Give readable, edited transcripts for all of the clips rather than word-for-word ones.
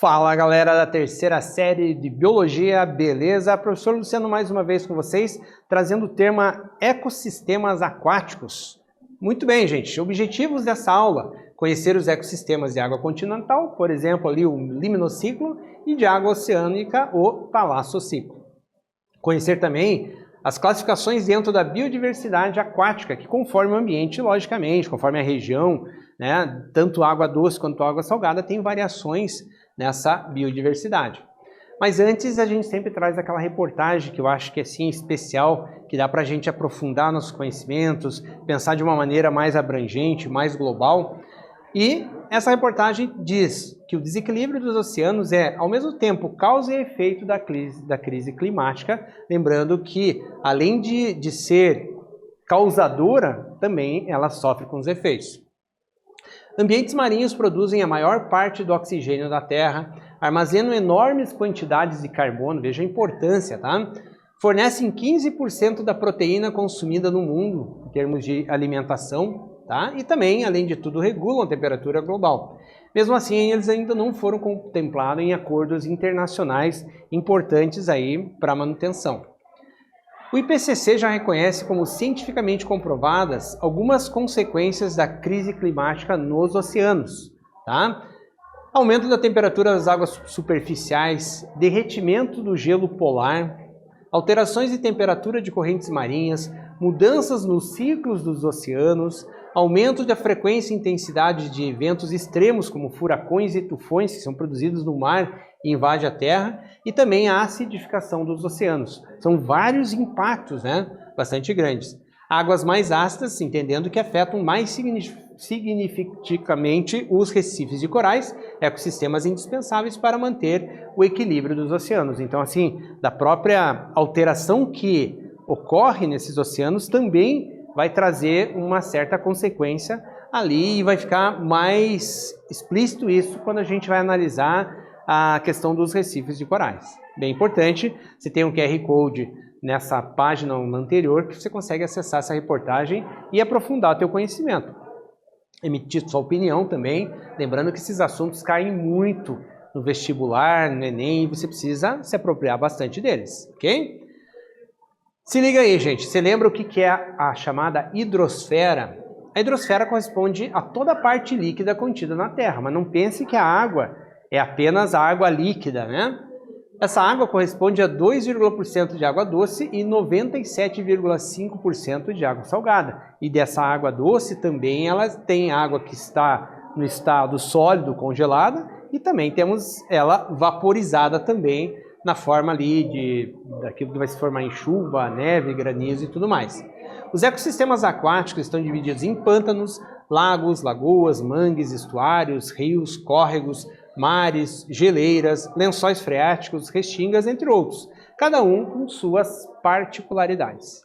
Fala galera da terceira série de Biologia, beleza? Professor Luciano mais uma vez com vocês, trazendo o tema ecossistemas aquáticos. Muito bem, gente, objetivos dessa aula: conhecer os ecossistemas de água continental, por exemplo, ali o liminociclo, e de água oceânica, o talassociclo. Conhecer também as classificações dentro da biodiversidade aquática, que conforme o ambiente, logicamente, conforme a região, né, tanto água doce quanto água salgada, tem variações nessa biodiversidade. Mas antes a gente sempre traz aquela reportagem que eu acho que é assim especial, que dá para a gente aprofundar nossos conhecimentos, pensar de uma maneira mais abrangente, mais global. E essa reportagem diz que o desequilíbrio dos oceanos é, ao mesmo tempo, causa e efeito da crise climática, lembrando que, além de ser causadora, também ela sofre com os efeitos. Ambientes marinhos produzem a maior parte do oxigênio da Terra, armazenam enormes quantidades de carbono, veja a importância, tá? Fornecem 15% da proteína consumida no mundo, em termos de alimentação, tá? E também, além de tudo, regulam a temperatura global. Mesmo assim, eles ainda não foram contemplados em acordos internacionais importantes aí para manutenção. O IPCC já reconhece como cientificamente comprovadas algumas consequências da crise climática nos oceanos, tá? Aumento da temperatura das águas superficiais, derretimento do gelo polar, alterações de temperatura de correntes marinhas, mudanças nos ciclos dos oceanos, aumento da frequência e intensidade de eventos extremos como furacões e tufões que são produzidos no mar e invadem a Terra, e também a acidificação dos oceanos. São vários impactos, né, bastante grandes. Águas mais ácidas, entendendo que afetam mais significativamente os recifes de corais, ecossistemas indispensáveis para manter o equilíbrio dos oceanos. Então, assim, da própria alteração que ocorre nesses oceanos também vai trazer uma certa consequência ali e vai ficar mais explícito isso quando a gente vai analisar a questão dos recifes de corais. Bem importante, você tem um QR Code nessa página anterior que você consegue acessar essa reportagem e aprofundar o teu conhecimento. Emitir sua opinião também, lembrando que esses assuntos caem muito no vestibular, no Enem, e você precisa se apropriar bastante deles, ok? Se liga aí, gente, você lembra o que é a chamada hidrosfera? A hidrosfera corresponde a toda a parte líquida contida na Terra, mas não pense que a água é apenas a água líquida, né? Essa água corresponde a 2,% de água doce e 97,5% de água salgada. E dessa água doce também ela tem água que está no estado sólido, congelada, e também temos ela vaporizada também, na forma ali daquilo que vai se formar em chuva, neve, granizo e tudo mais. Os ecossistemas aquáticos estão divididos em pântanos, lagos, lagoas, mangues, estuários, rios, córregos, mares, geleiras, lençóis freáticos, restingas, entre outros, cada um com suas particularidades.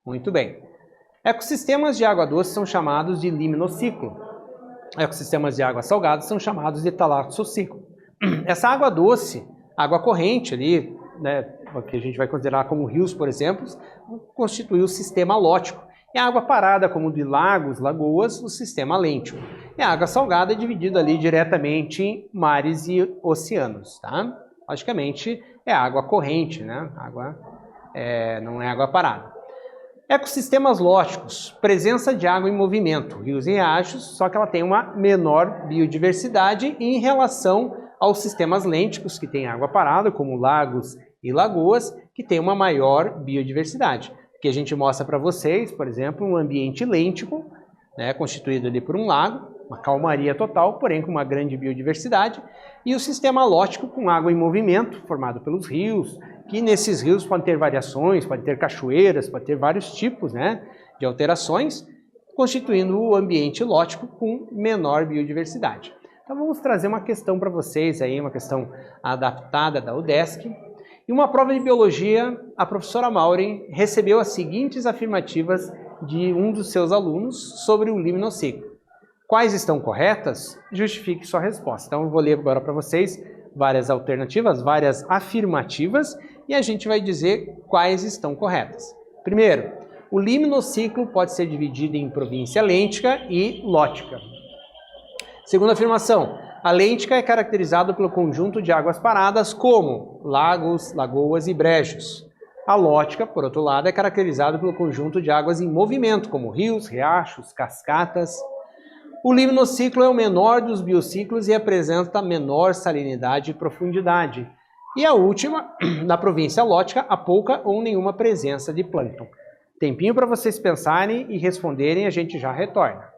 Muito bem. Ecossistemas de água doce são chamados de liminociclo. Ecossistemas de água salgada são chamados de talassociclo. Essa água doce, água corrente ali, né, que a gente vai considerar como rios, por exemplo, constitui o sistema lótico. E a água parada, como de lagos, lagoas, o sistema lêntico. E a água salgada é dividida ali diretamente em mares e oceanos, tá? Logicamente, é água corrente, né? Não é água parada. Ecossistemas lóticos, presença de água em movimento, rios e riachos, só que ela tem uma menor biodiversidade em relação aos sistemas lênticos, que têm água parada, como lagos e lagoas, que têm uma maior biodiversidade. Que a gente mostra para vocês, por exemplo, um ambiente lêntico, né, constituído ali por um lago, uma calmaria total, porém com uma grande biodiversidade, e o sistema lótico com água em movimento, formado pelos rios, que nesses rios podem ter variações, pode ter cachoeiras, pode ter vários tipos, né, de alterações, constituindo o ambiente lótico com menor biodiversidade. Então vamos trazer uma questão para vocês aí, uma questão adaptada da UDESC. Em uma prova de biologia, a professora Maureen recebeu as seguintes afirmativas de um dos seus alunos sobre o liminociclo. Quais estão corretas? Justifique sua resposta. Então eu vou ler agora para vocês várias alternativas, várias afirmativas, e a gente vai dizer quais estão corretas. Primeiro, o liminociclo pode ser dividido em província lêntica e lótica. Segunda afirmação, A lêntica é caracterizada pelo conjunto de águas paradas como lagos, lagoas e brejos. A lótica, por outro lado, é caracterizada pelo conjunto de águas em movimento, como rios, riachos, cascatas. O limnociclo é o menor dos biociclos e apresenta menor salinidade e profundidade. E a última, na província lótica, há pouca ou nenhuma presença de plâncton. Tempinho para vocês pensarem e responderem, a gente já retorna.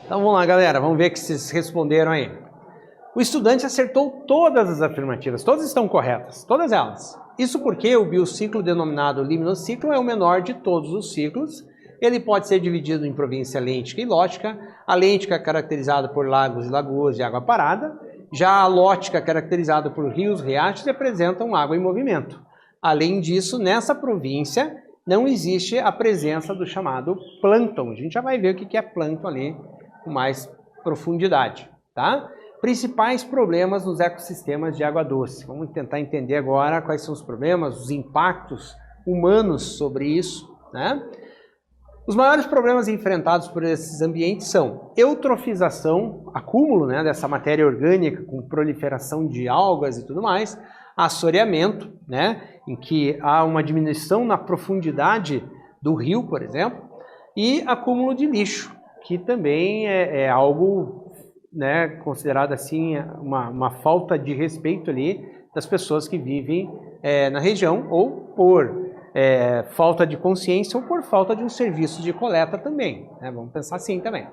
Então vamos lá, galera, vamos ver que vocês responderam aí. O estudante acertou todas as afirmativas, todas estão corretas, todas elas. Isso porque o biociclo denominado limnociclo é o menor de todos os ciclos. Ele pode ser dividido em província lêntica e lótica. A lêntica é caracterizada por lagos e lagoas de água parada. Já a lótica é caracterizada por rios, riachos e apresentam água em movimento. Além disso, nessa província não existe a presença do chamado plâncton. A gente já vai ver o que é plâncton ali com mais profundidade, tá? Principais problemas nos ecossistemas de água doce. Vamos tentar entender agora quais são os problemas, os impactos humanos sobre isso, né? Os maiores problemas enfrentados por esses ambientes são eutrofização, acúmulo, né, dessa matéria orgânica com proliferação de algas e tudo mais, assoreamento, né, em que há uma diminuição na profundidade do rio, por exemplo, e acúmulo de lixo, que também é algo, né, considerado assim uma falta de respeito ali das pessoas que vivem na região, ou por falta de consciência ou por falta de um serviço de coleta também, né? Vamos pensar assim também.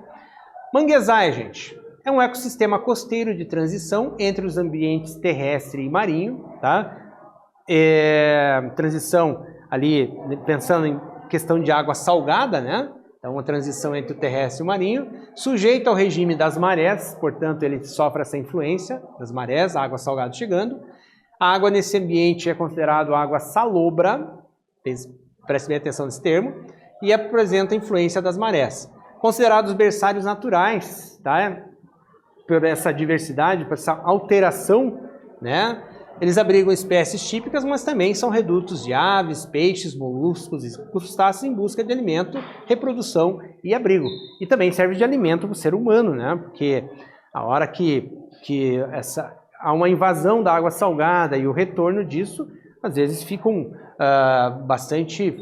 Manguezais, gente, é um ecossistema costeiro de transição entre os ambientes terrestre e marinho, tá? Transição ali, pensando em questão de água salgada, né? Então, uma transição entre o terrestre e o marinho, sujeito ao regime das marés, portanto, ele sofre essa influência das marés, a água salgada chegando. A água nesse ambiente é considerada água salobra, preste bem atenção nesse termo, e apresenta a influência das marés. Considerados berçários naturais, tá? Por essa diversidade, por essa alteração, né? Eles abrigam espécies típicas, mas também são redutos de aves, peixes, moluscos e crustáceos em busca de alimento, reprodução e abrigo. E também serve de alimento para o ser humano, né? Porque a hora que há uma invasão da água salgada e o retorno disso, às vezes ficam bastante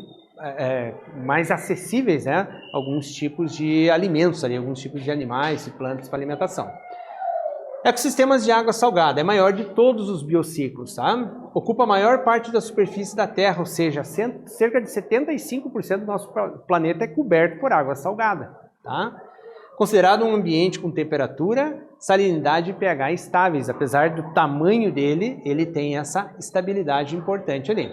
mais acessíveis, né? Alguns tipos de alimentos, ali, alguns tipos de animais e plantas para alimentação. Ecossistemas de água salgada, é maior de todos os biociclos, tá? Ocupa a maior parte da superfície da Terra, ou seja, cerca de 75% do nosso planeta é coberto por água salgada, tá? Considerado um ambiente com temperatura, salinidade e pH estáveis, apesar do tamanho dele, ele tem essa estabilidade importante ali.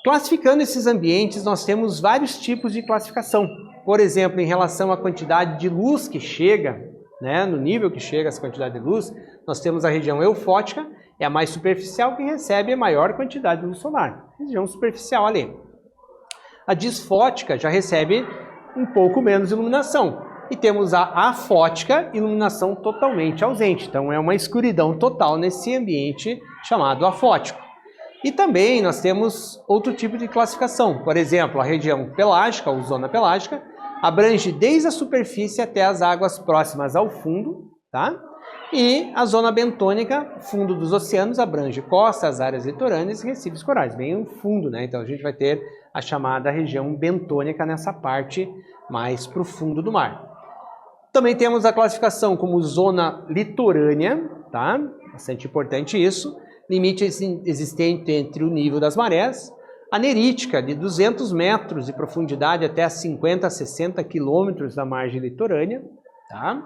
Classificando esses ambientes, nós temos vários tipos de classificação. Por exemplo, em relação à quantidade de luz que chega, né, no nível que chega essa quantidade de luz, nós temos a região eufótica, é a mais superficial, que recebe a maior quantidade de luz solar. Região superficial ali. A disfótica já recebe um pouco menos iluminação. E temos a afótica, iluminação totalmente ausente. Então é uma escuridão total nesse ambiente chamado afótico. E também nós temos outro tipo de classificação. Por exemplo, a região pelágica, ou zona pelágica, abrange desde a superfície até as águas próximas ao fundo, tá? E a zona bentônica, fundo dos oceanos, abrange costas, áreas litorâneas e recifes corais, bem o fundo, né? Então a gente vai ter a chamada região bentônica nessa parte mais para o fundo do mar. Também temos a classificação como zona litorânea, tá? Bastante importante isso. Limite existente entre o nível das marés. A nerítica, de 200 metros de profundidade até 50 a 60 quilômetros da margem litorânea. Tá?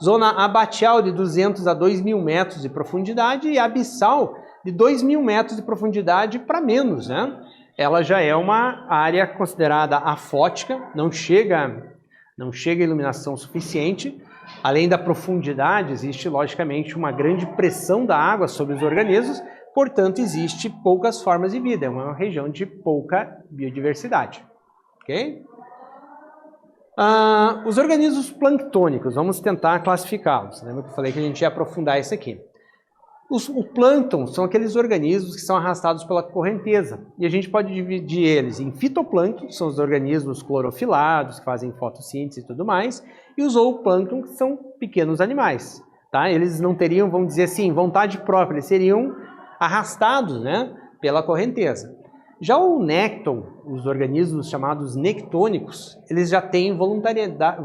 Zona abatial, de 200 a 2.000 metros de profundidade. E abissal, de 2.000 metros de profundidade para menos. Né? Ela já é uma área considerada afótica, não chega a iluminação suficiente. Além da profundidade, existe logicamente uma grande pressão da água sobre os organismos, portanto existe poucas formas de vida, é uma região de pouca biodiversidade. Okay? Os organismos planctônicos, vamos tentar classificá-los. Lembra que eu falei que a gente ia aprofundar isso aqui. O plâncton são aqueles organismos que são arrastados pela correnteza, e a gente pode dividir eles em fitoplâncton, que são os organismos clorofilados, que fazem fotossíntese e tudo mais, e os zooplâncton, que são pequenos animais. Tá? Eles não teriam, vamos dizer assim, vontade própria, eles seriam arrastados, né, pela correnteza. Já o nécton, os organismos chamados nectônicos, eles já têm voluntariedade,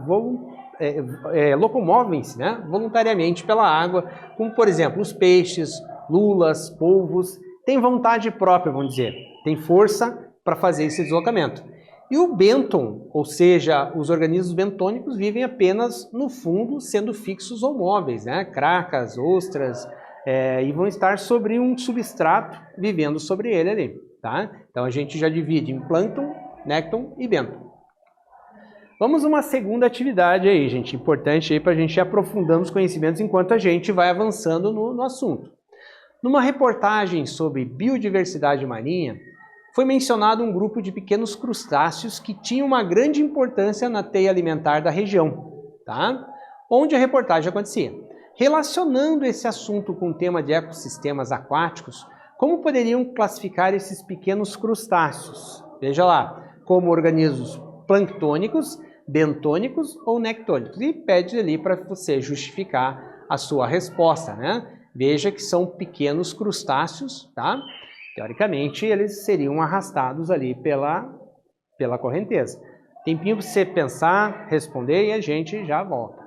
locomovem-se, né, voluntariamente pela água, como por exemplo os peixes, lulas, polvos, têm vontade própria, vamos dizer, tem força para fazer esse deslocamento. E o bênton, ou seja, os organismos bentônicos vivem apenas no fundo, sendo fixos ou móveis, né, cracas, ostras, e vão estar sobre um substrato, vivendo sobre ele ali. Tá? Então a gente já divide em plâncton, nécton e bênton. Vamos a uma segunda atividade aí, gente, importante aí para a gente ir aprofundando os conhecimentos enquanto a gente vai avançando no assunto. Numa reportagem sobre biodiversidade marinha, foi mencionado um grupo de pequenos crustáceos que tinham uma grande importância na teia alimentar da região, tá? Onde a reportagem acontecia. Relacionando esse assunto com o tema de ecossistemas aquáticos, como poderiam classificar esses pequenos crustáceos? Veja lá, como organismos planctônicos, bentônicos ou nectônicos. E pede ali para você justificar a sua resposta, né? Veja que são pequenos crustáceos, tá? Teoricamente, eles seriam arrastados ali pela correnteza. Tempinho para você pensar, responder e a gente já volta.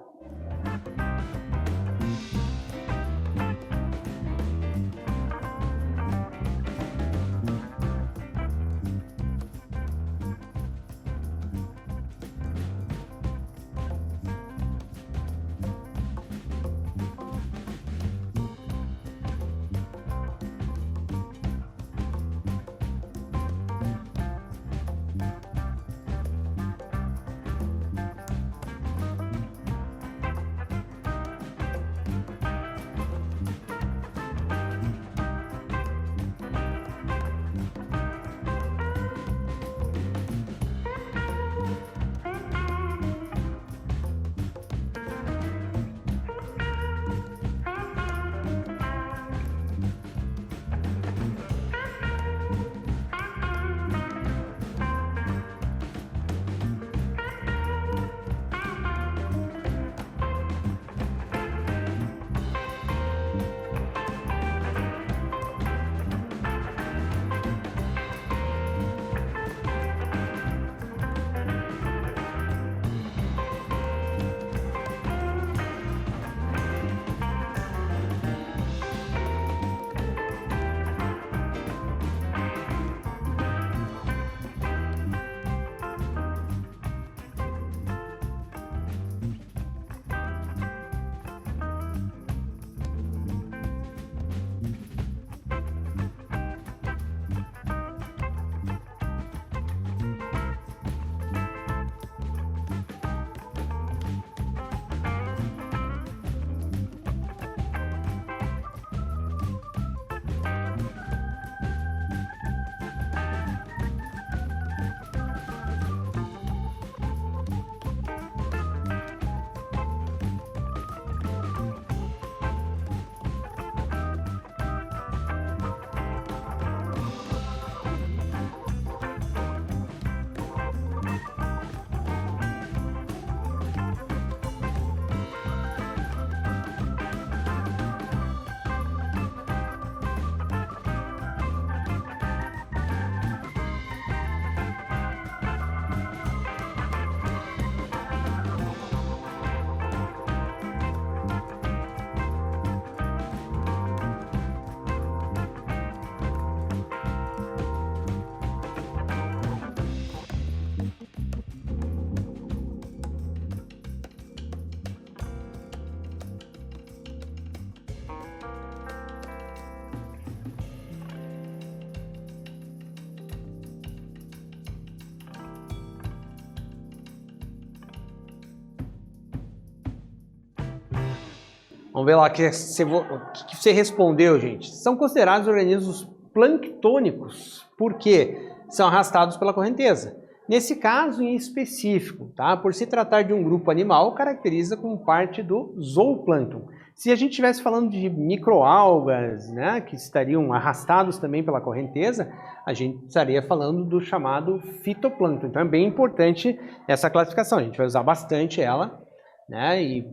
Vamos ver lá o que você respondeu, gente. São considerados organismos planctônicos porque são arrastados pela correnteza. Nesse caso em específico, tá? Por se tratar de um grupo animal, caracteriza como parte do zooplâncton. Se a gente estivesse falando de microalgas, né, que estariam arrastados também pela correnteza, a gente estaria falando do chamado fitoplâncton. Então é bem importante essa classificação, a gente vai usar bastante ela, né, e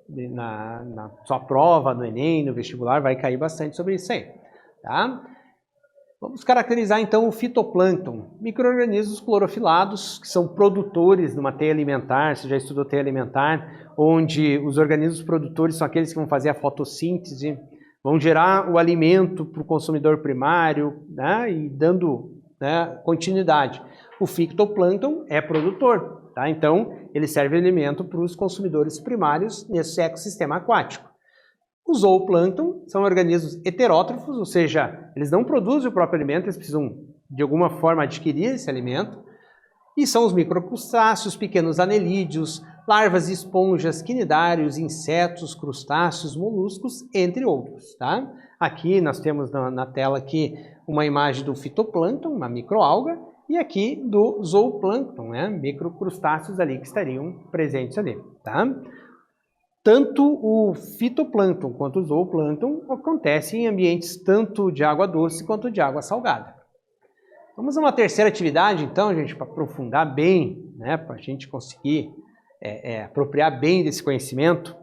na sua prova, no Enem, no vestibular, vai cair bastante sobre isso aí, tá? Vamos caracterizar então o fitoplâncton, micro-organismos clorofilados, que são produtores numa teia alimentar, você já estudou teia alimentar, onde os organismos produtores são aqueles que vão fazer a fotossíntese, vão gerar o alimento para o consumidor primário, né, e dando, né, continuidade. O fitoplâncton é produtor, tá? Então ele serve de alimento para os consumidores primários nesse ecossistema aquático. Os zooplâncton são organismos heterótrofos, ou seja, eles não produzem o próprio alimento, eles precisam de alguma forma adquirir esse alimento. E são os microcrustáceos, pequenos anelídeos, larvas de esponjas, quinidários, insetos, crustáceos, moluscos, entre outros, tá? Aqui nós temos na tela aqui uma imagem do fitoplâncton, uma microalga, e aqui do zooplâncton, né? Microcrustáceos ali que estariam presentes ali, tá? Tanto o fitoplâncton quanto o zooplâncton acontecem em ambientes tanto de água doce quanto de água salgada. Vamos a uma terceira atividade, então, gente, para aprofundar bem, né, para a gente conseguir apropriar bem desse conhecimento.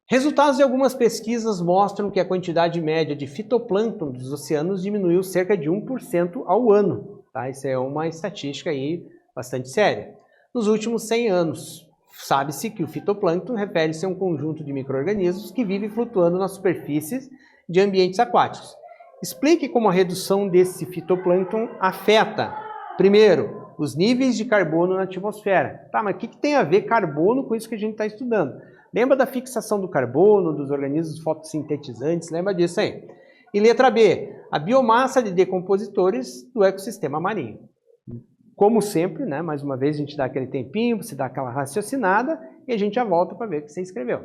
Resultados de algumas pesquisas mostram que a quantidade média de fitoplâncton dos oceanos diminuiu cerca de 1% ao ano. Tá? Isso é uma estatística aí bastante séria. Nos últimos 100 anos, sabe-se que o fitoplâncton refere-se a um conjunto de micro-organismos que vivem flutuando nas superfícies de ambientes aquáticos. Explique como a redução desse fitoplâncton afeta, primeiro, os níveis de carbono na atmosfera. Tá, mas o que tem a ver carbono com isso que a gente está estudando? Lembra da fixação do carbono, dos organismos fotossintetizantes? Lembra disso aí? E letra B, a biomassa de decompositores do ecossistema marinho. Como sempre, né, mais uma vez a gente dá aquele tempinho, você dá aquela raciocinada e a gente já volta para ver o que você escreveu.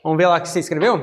Vamos ver lá o que você escreveu?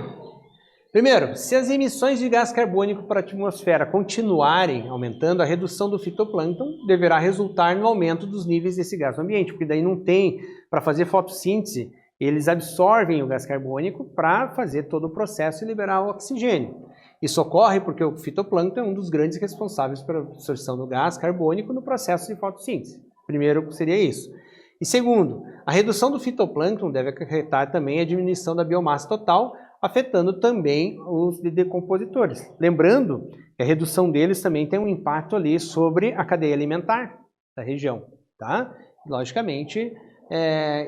Primeiro, se as emissões de gás carbônico para a atmosfera continuarem aumentando, a redução do fitoplâncton deverá resultar no aumento dos níveis desse gás no ambiente, porque daí não tem, para fazer fotossíntese, eles absorvem o gás carbônico para fazer todo o processo e liberar o oxigênio. Isso ocorre porque o fitoplâncton é um dos grandes responsáveis pela absorção do gás carbônico no processo de fotossíntese. Primeiro seria isso. E segundo, a redução do fitoplâncton deve acarretar também a diminuição da biomassa total, afetando também os decompositores. Lembrando que a redução deles também tem um impacto ali sobre a cadeia alimentar da região, tá? Logicamente,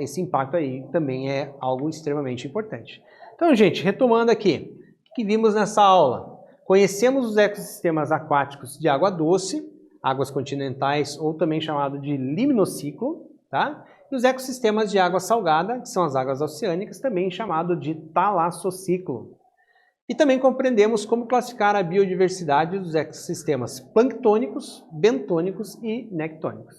esse impacto aí também é algo extremamente importante. Então, gente, retomando aqui, o que vimos nessa aula? Conhecemos os ecossistemas aquáticos de água doce, águas continentais ou também chamado de limnociclo, tá? E os ecossistemas de água salgada, que são as águas oceânicas, também chamado de talassociclo. E também compreendemos como classificar a biodiversidade dos ecossistemas planctônicos, bentônicos e nectônicos.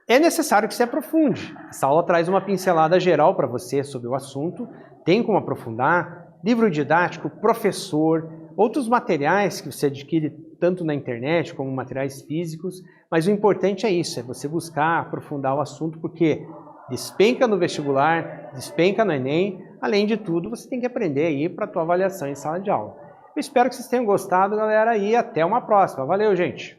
É necessário que se aprofunde. Essa aula traz uma pincelada geral para você sobre o assunto, tem como aprofundar, livro didático, professor, outros materiais que você adquire tanto na internet como materiais físicos, mas o importante é isso, é você buscar aprofundar o assunto, porque despenca no vestibular, despenca no Enem, além de tudo, você tem que aprender aí para a tua avaliação em sala de aula. Eu espero que vocês tenham gostado, galera, e até uma próxima. Valeu, gente!